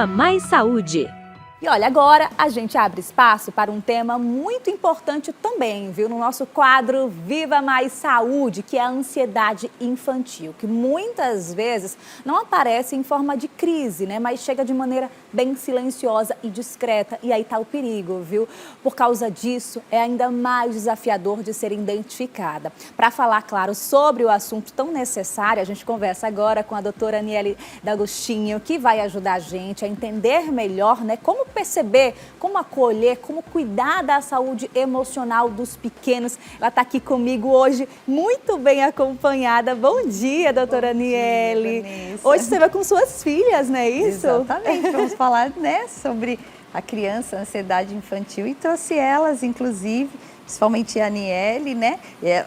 Viva Mais Saúde! E olha, agora a gente abre espaço para um tema muito importante também, viu? No nosso quadro Viva Mais Saúde, que é a ansiedade infantil, que muitas vezes não aparece em forma de crise, né? Mas chega de maneira bem silenciosa e discreta. E aí está o perigo, viu? Por causa disso, é ainda mais desafiador de ser identificada. Para falar, claro, sobre o assunto tão necessário, a gente conversa agora com a doutora Aniele D'Agostinho, que vai ajudar a gente a entender melhor, né, como perceber, como acolher, como cuidar da saúde emocional dos pequenos. Ela está aqui comigo hoje, muito bem acompanhada. Bom dia, doutora Aniele. Hoje você vai com suas filhas, não é isso? Exatamente, vamos falar, né, sobre a criança, a ansiedade infantil, e trouxe elas, inclusive, principalmente a Aniele, né?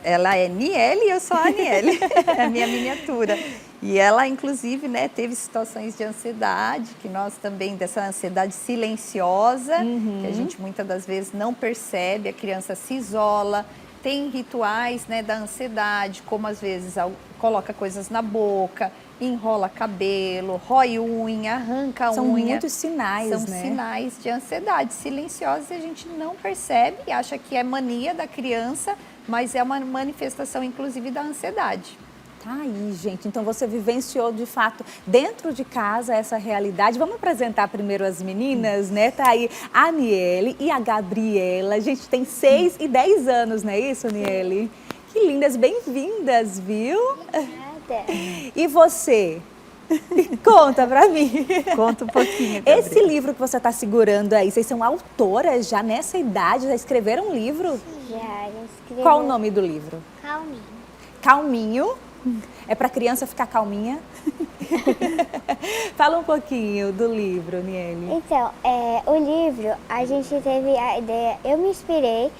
Ela é Niele e eu sou a Aniele, é a minha miniatura. E ela, inclusive, né, teve situações de ansiedade, que nós também, dessa ansiedade silenciosa, que a gente muitas das vezes não percebe, a criança se isola, tem rituais, né, da ansiedade, como às vezes coloca coisas na boca, enrola cabelo, rói unha, arranca unha. São muitos sinais, né? São sinais de ansiedade silenciosa e a gente não percebe, acha que é mania da criança, mas é uma manifestação, inclusive, da ansiedade. Tá aí, gente. Então você vivenciou de fato dentro de casa essa realidade. Vamos apresentar primeiro as meninas, né? Tá aí a Aniele e a Gabriela. A gente tem 6 e 10 anos, não é isso, Aniele? Que lindas, bem-vindas, viu? Nada. E você? Conta pra mim. Conta um pouquinho, Gabriela. Esse livro que você tá segurando aí, vocês são autoras já nessa idade? Já escreveram um livro? Já escrevi. Qual o nome do livro? Calminho. Calminho. É para criança ficar calminha? Fala um pouquinho do livro, Niele. Então, o livro, a gente teve a ideia, eu me inspirei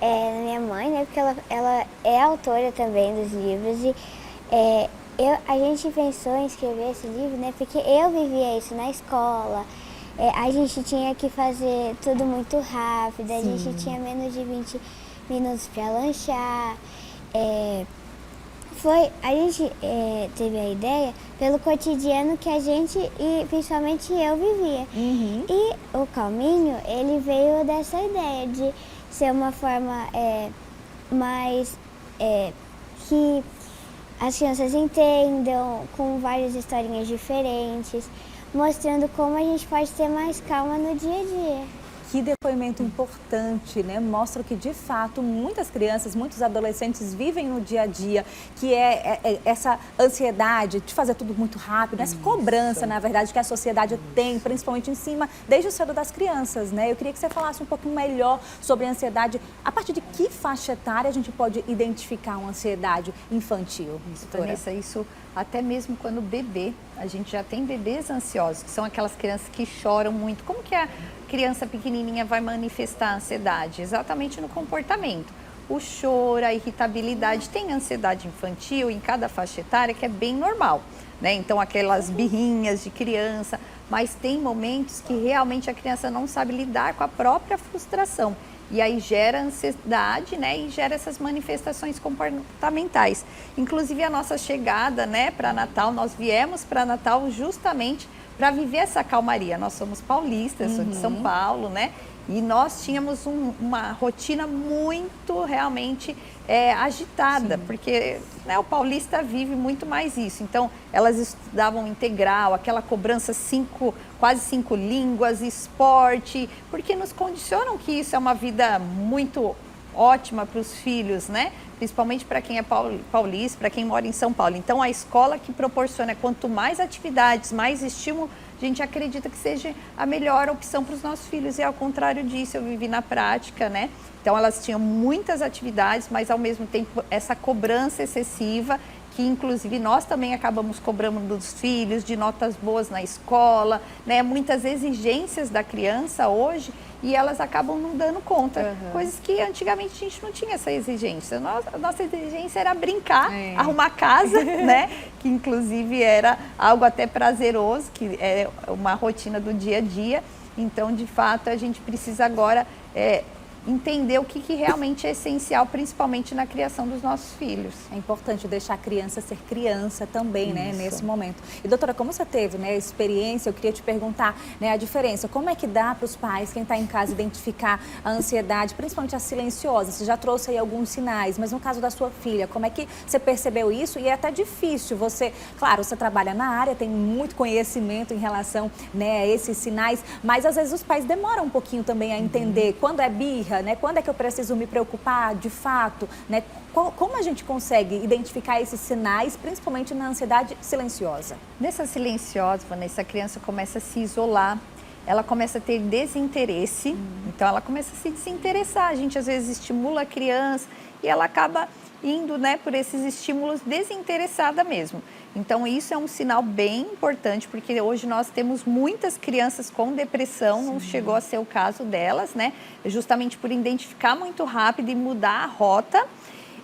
na minha mãe, né, porque ela é autora também dos livros e a gente pensou em escrever esse livro, né, porque eu vivia isso na escola, a gente tinha que fazer tudo muito rápido, a gente tinha menos de 20 minutos para lanchar, a gente teve a ideia pelo cotidiano que a gente e principalmente eu vivia. E o Calminho, ele veio dessa ideia de ser uma forma mais que as crianças entendam, com várias historinhas diferentes, mostrando como a gente pode ter mais calma no dia a dia. Que depoimento importante, né? Mostra que, de fato, muitas crianças, muitos adolescentes vivem no dia a dia, que é essa ansiedade de fazer tudo muito rápido, essa cobrança, na verdade, que a sociedade tem, principalmente em cima, desde o cedo das crianças, né? Eu queria que você falasse um pouquinho melhor sobre a ansiedade. A partir de que faixa etária a gente pode identificar uma ansiedade infantil? Vanessa, isso até mesmo quando bebê, a gente já tem bebês ansiosos, que são aquelas crianças que choram muito. Como que a criança pequenininha vai manifestar a ansiedade? Exatamente no comportamento. O choro, a irritabilidade, tem ansiedade infantil em cada faixa etária que é bem normal, né? Então aquelas birrinhas de criança, mas tem momentos que realmente a criança não sabe lidar com a própria frustração. E aí gera ansiedade, né, e gera essas manifestações comportamentais. Inclusive a nossa chegada, né, para Natal, nós viemos para Natal justamente para viver essa calmaria. Nós somos paulistas, sou de São Paulo, né, e nós tínhamos uma rotina muito realmente agitada, porque, né, o paulista vive muito mais isso. Então, elas estudavam integral, aquela cobrança quase 5 línguas, esporte, porque nos condicionam que isso é uma vida muito ótima para os filhos, né? Principalmente para quem é paulista, para quem mora em São Paulo. Então, a escola que proporciona quanto mais atividades, mais estímulo, a gente acredita que seja a melhor opção para os nossos filhos. E ao contrário disso, eu vivi na prática, né? Então, elas tinham muitas atividades, mas ao mesmo tempo essa cobrança excessiva, que inclusive nós também acabamos cobrando dos filhos, de notas boas na escola, né? Muitas exigências da criança hoje, e elas acabam não dando conta. Coisas que antigamente a gente não tinha essa exigência. A nossa exigência era brincar, arrumar casa, né? Que inclusive era algo até prazeroso, que é uma rotina do dia a dia. Então, de fato, a gente precisa agora entender o que realmente é essencial, principalmente na criação dos nossos filhos. É importante deixar a criança ser criança também, né, Isso. nesse momento. E doutora, como você teve, né, experiência, eu queria te perguntar, né, a diferença, como é que dá para os pais, quem está em casa, identificar a ansiedade, principalmente a silenciosa? Você já trouxe aí alguns sinais, mas no caso da sua filha, como é que você percebeu isso? E é até difícil você, claro, você trabalha na área, tem muito conhecimento em relação, né, a esses sinais, mas às vezes os pais demoram um pouquinho também a entender quando é birra, né, quando é que eu preciso me preocupar de fato, né? Como a gente consegue identificar esses sinais, principalmente na ansiedade silenciosa? Nessa silenciosa, Vanessa, a criança começa a se isolar, ela começa a ter desinteresse, então ela começa a se desinteressar. A gente às vezes estimula a criança e ela acaba indo, né, por esses estímulos desinteressada mesmo. Então isso é um sinal bem importante, porque hoje nós temos muitas crianças com depressão, não chegou a ser o caso delas, né? Justamente por identificar muito rápido e mudar a rota.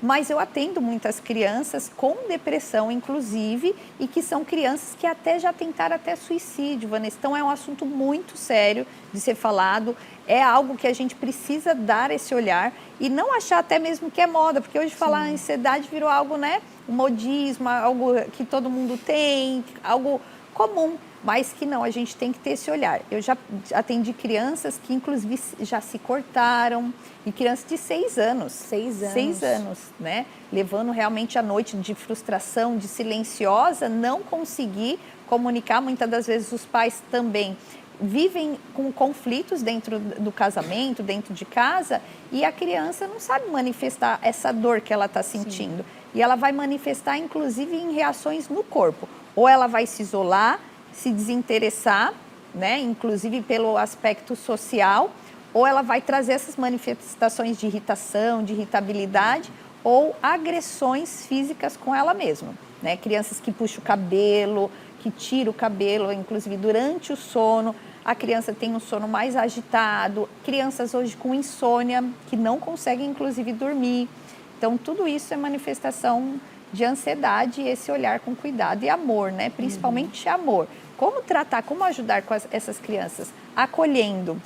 Mas eu atendo muitas crianças com depressão, inclusive, e que são crianças que até já tentaram até suicídio, Vanessa. Então é um assunto muito sério de ser falado, é algo que a gente precisa dar esse olhar e não achar até mesmo que é moda, porque hoje falar ansiedade virou algo, né, um modismo, algo que todo mundo tem, algo comum. Mas que não, a gente tem que ter esse olhar. Eu já atendi crianças que, inclusive, já se cortaram, e crianças de 6 anos. 6 anos. 6 anos, né? Levando realmente a noite de frustração, de silenciosa, não conseguir comunicar. Muitas das vezes os pais também vivem com conflitos dentro do casamento, dentro de casa, e a criança não sabe manifestar essa dor que ela está sentindo. E ela vai manifestar, inclusive, em reações no corpo. Ou ela vai se isolar, se desinteressar, né, inclusive pelo aspecto social, ou ela vai trazer essas manifestações de irritação, de irritabilidade, ou agressões físicas com ela mesma, né? Crianças que puxam o cabelo, que tiram o cabelo, inclusive durante o sono, a criança tem um sono mais agitado, crianças hoje com insônia, que não conseguem, inclusive, dormir. Então, tudo isso é manifestação de ansiedade e esse olhar com cuidado e amor, né? Principalmente amor. Como tratar, como ajudar com essas crianças? Acolhendo.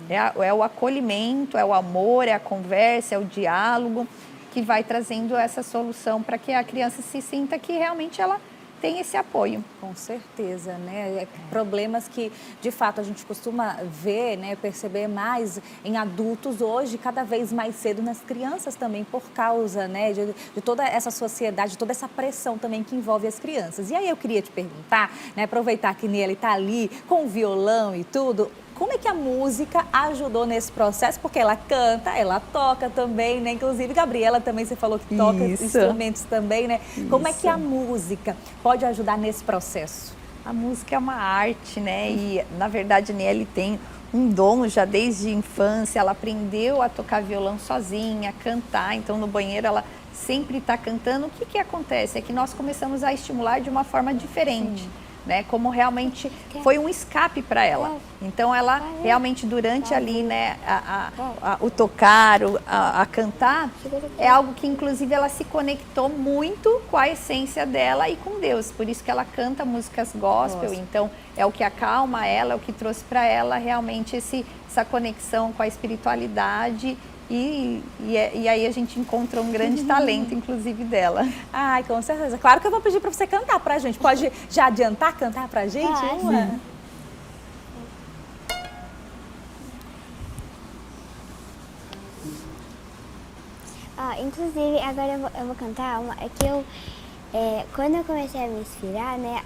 É o acolhimento, é o amor, é a conversa, é o diálogo que vai trazendo essa solução para que a criança se sinta que realmente ela tem esse apoio. Com certeza, né? Problemas que, de fato, a gente costuma ver, né, perceber mais em adultos hoje, cada vez mais cedo nas crianças também, por causa, né, de toda essa sociedade, de toda essa pressão também que envolve as crianças. E aí eu queria te perguntar, né, aproveitar que Nelly está ali com o violão e tudo, como é que a música ajudou nesse processo? Porque ela canta, ela toca também, né? Inclusive, Gabriela também, você falou que toca instrumentos também, né? Como é que a música pode ajudar nesse processo? A música é uma arte, né? E, na verdade, Nelly tem um dom já desde a infância. Ela aprendeu a tocar violão sozinha, a cantar. Então, no banheiro, ela sempre está cantando. O que acontece? É que nós começamos a estimular de uma forma diferente. Né, como realmente foi um escape para ela. Então ela realmente durante ali, né, o tocar, a cantar, é algo que inclusive ela se conectou muito com a essência dela e com Deus. Por isso que ela canta músicas gospel. Então é o que acalma ela, é o que trouxe para ela realmente essa conexão com a espiritualidade. E aí a gente encontra um grande talento, inclusive, dela. Ai, com certeza. Claro que eu vou pedir para você cantar pra gente. Pode já adiantar cantar pra gente? Uma? Inclusive, agora eu vou cantar uma. É que quando eu comecei a me inspirar, né,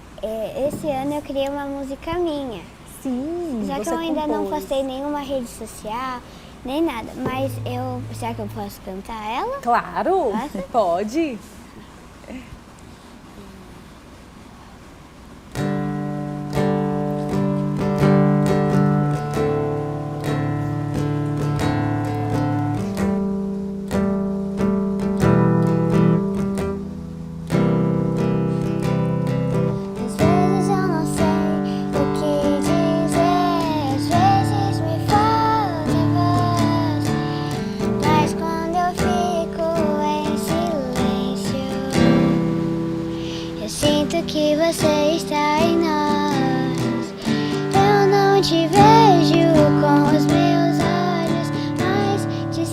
esse ano eu criei uma música minha. Sim, Já que eu ainda não postei nenhuma rede social, nem nada, mas será que eu posso cantar ela? Claro, pode. Que você está em nós. Eu não te vejo com os meus olhos, mas te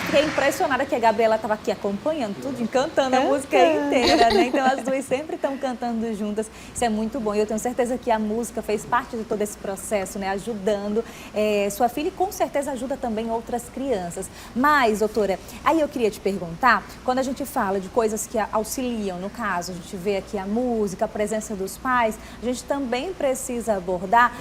fiquei impressionada que a Gabriela estava aqui acompanhando tudo, cantando a música inteira, né? Então as duas sempre estão cantando juntas, isso é muito bom. E eu tenho certeza que a música fez parte de todo esse processo, né? Ajudando sua filha e com certeza ajuda também outras crianças. Mas, doutora, aí eu queria te perguntar, quando a gente fala de coisas que auxiliam, no caso, a gente vê aqui a música, a presença dos pais, a gente também precisa abordar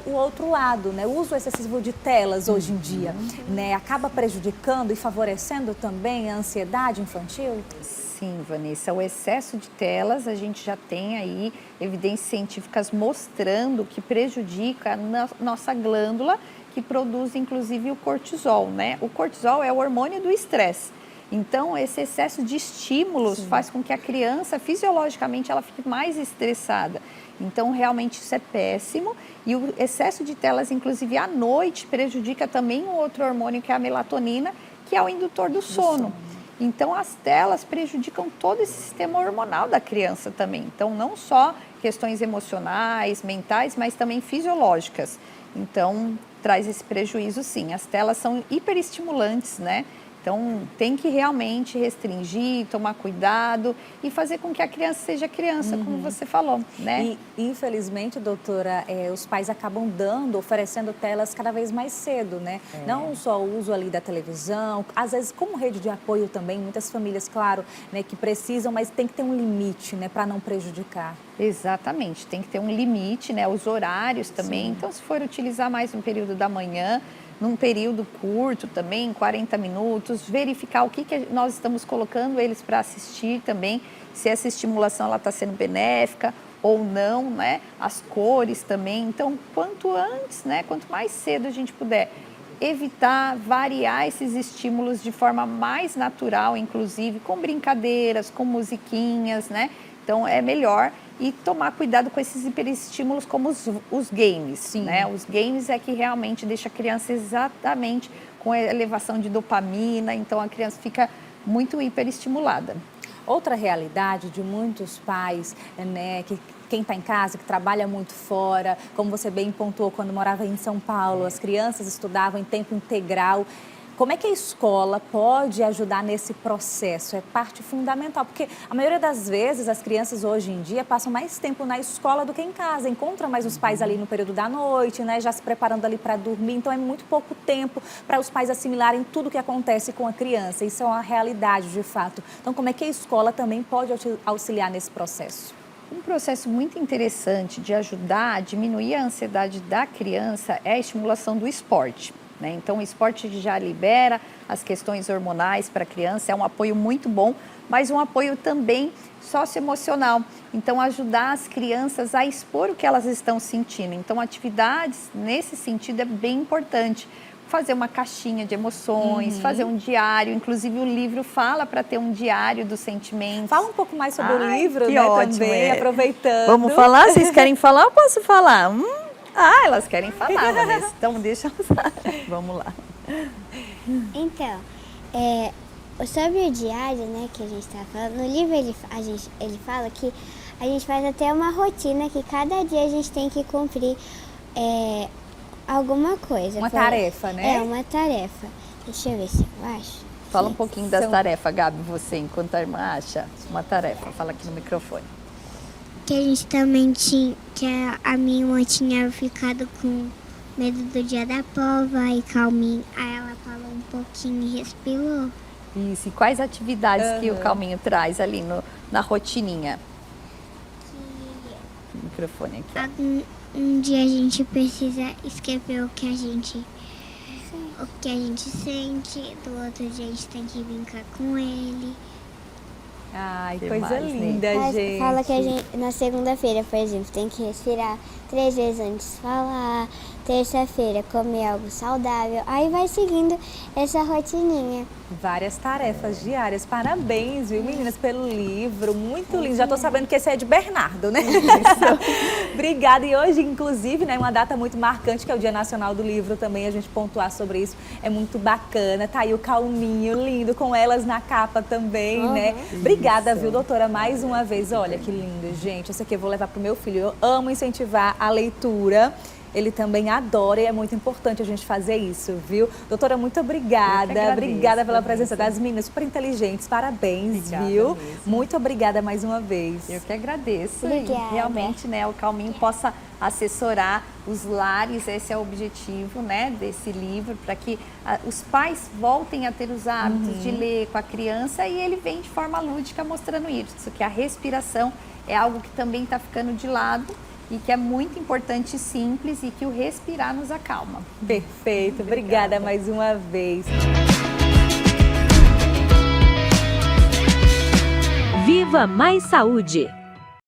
o outro lado, né? O uso excessivo de telas hoje em dia, né? Acaba prejudicando e favorecendo também a ansiedade infantil? Sim, Vanessa, o excesso de telas, a gente já tem aí evidências científicas mostrando que prejudica a nossa glândula, que produz inclusive o cortisol, né? O cortisol é o hormônio do estresse. Então, esse excesso de estímulos faz com que a criança, fisiologicamente, ela fique mais estressada. Então, realmente, isso é péssimo. E o excesso de telas, inclusive à noite, prejudica também um outro hormônio, que é a melatonina, que é o indutor do sono. Então, as telas prejudicam todo esse sistema hormonal da criança também. Então, não só questões emocionais, mentais, mas também fisiológicas. Então, traz esse prejuízo, sim. As telas são hiperestimulantes, né? Então, tem que realmente restringir, tomar cuidado e fazer com que a criança seja criança, como você falou, né? E, infelizmente, doutora, os pais acabam oferecendo telas cada vez mais cedo, né? Não só o uso ali da televisão, às vezes como rede de apoio também, muitas famílias, claro, né, que precisam, mas tem que ter um limite, né, para não prejudicar. Exatamente, tem que ter um limite, né? Os horários também. Sim. Então, se for utilizar mais no período da manhã, num período curto também, 40 minutos, verificar o que nós estamos colocando eles para assistir também, se essa estimulação está sendo benéfica ou não, né? As cores também. Então, quanto antes, né? Quanto mais cedo a gente puder evitar, variar esses estímulos de forma mais natural, inclusive com brincadeiras, com musiquinhas, né? Então, é melhor. E tomar cuidado com esses hiperestímulos como os games, né? Os games é que realmente deixa a criança exatamente com a elevação de dopamina, então a criança fica muito hiperestimulada. Outra realidade de muitos pais, né, que quem está em casa, que trabalha muito fora, como você bem pontuou, quando morava em São Paulo, as crianças estudavam em tempo integral. Como é que a escola pode ajudar nesse processo? É parte fundamental, porque a maioria das vezes as crianças hoje em dia passam mais tempo na escola do que em casa, encontram mais os pais ali no período da noite, né, já se preparando ali para dormir, então é muito pouco tempo para os pais assimilarem tudo o que acontece com a criança, isso é uma realidade de fato. Então como é que a escola também pode auxiliar nesse processo? Um processo muito interessante de ajudar a diminuir a ansiedade da criança é a estimulação do esporte. Né? Então, o esporte já libera as questões hormonais para a criança, é um apoio muito bom, mas um apoio também socioemocional. Então, ajudar as crianças a expor o que elas estão sentindo. Então, atividades nesse sentido é bem importante. Fazer uma caixinha de emoções, fazer um diário. Inclusive, o livro fala para ter um diário dos sentimentos. Fala um pouco mais sobre o livro, que né, ótimo, também, aproveitando. Vamos falar? Vocês querem falar ou posso falar? Elas querem falar, Vanessa. Então, deixa elas. Vamos lá. Então, sobre o diário, né, que a gente está falando, no livro ele fala que a gente faz até uma rotina que cada dia a gente tem que cumprir alguma coisa. Uma tarefa, né? É, uma tarefa. Deixa eu ver se eu acho. Fala um pouquinho das tarefas, Gabi, você, enquanto a irmã acha uma tarefa. Fala aqui no microfone. Que a gente também tinha, que a minha irmã tinha ficado com medo do dia da prova e calminho. Aí ela falou um pouquinho e respirou. Isso, e quais atividades que o Calminho traz ali na rotininha? O microfone aqui. Um dia a gente precisa escrever o que a gente sente, do outro dia a gente tem que brincar com ele. Ai, Que coisa mais, linda, gente. Fala que a gente, na segunda-feira, por exemplo, tem que respirar 3 vezes antes de falar. Terça-feira, comer algo saudável. Aí vai seguindo essa rotininha. Várias tarefas diárias. Parabéns, viu, meninas, pelo livro. Muito lindo. Já estou sabendo que esse é de Bernardo, né? Obrigada. E hoje, inclusive, né, uma data muito marcante, que é o Dia Nacional do Livro também. A gente pontuar sobre isso é muito bacana. Tá aí o Calminho, lindo, com elas na capa também, né? Obrigada, viu, doutora, mais uma vez. Olha que lindo, gente. Esse aqui eu vou levar pro meu filho. Eu amo incentivar a leitura. ele também adora e é muito importante a gente fazer isso, viu? Doutora, muito obrigada. Obrigada pela presença das meninas super inteligentes. Parabéns, Obrigada viu? mesmo. Muito obrigada mais uma vez. Eu que agradeço. Obrigada. E realmente, né, o Calminho possa assessorar os lares, esse é o objetivo, né, desse livro, para que os pais voltem a ter os hábitos de ler com a criança, e ele vem de forma lúdica mostrando isso, que a respiração é algo que também está ficando de lado e que é muito importante e simples, e que o respirar nos acalma. Perfeito. Obrigada mais uma vez. Viva Mais Saúde!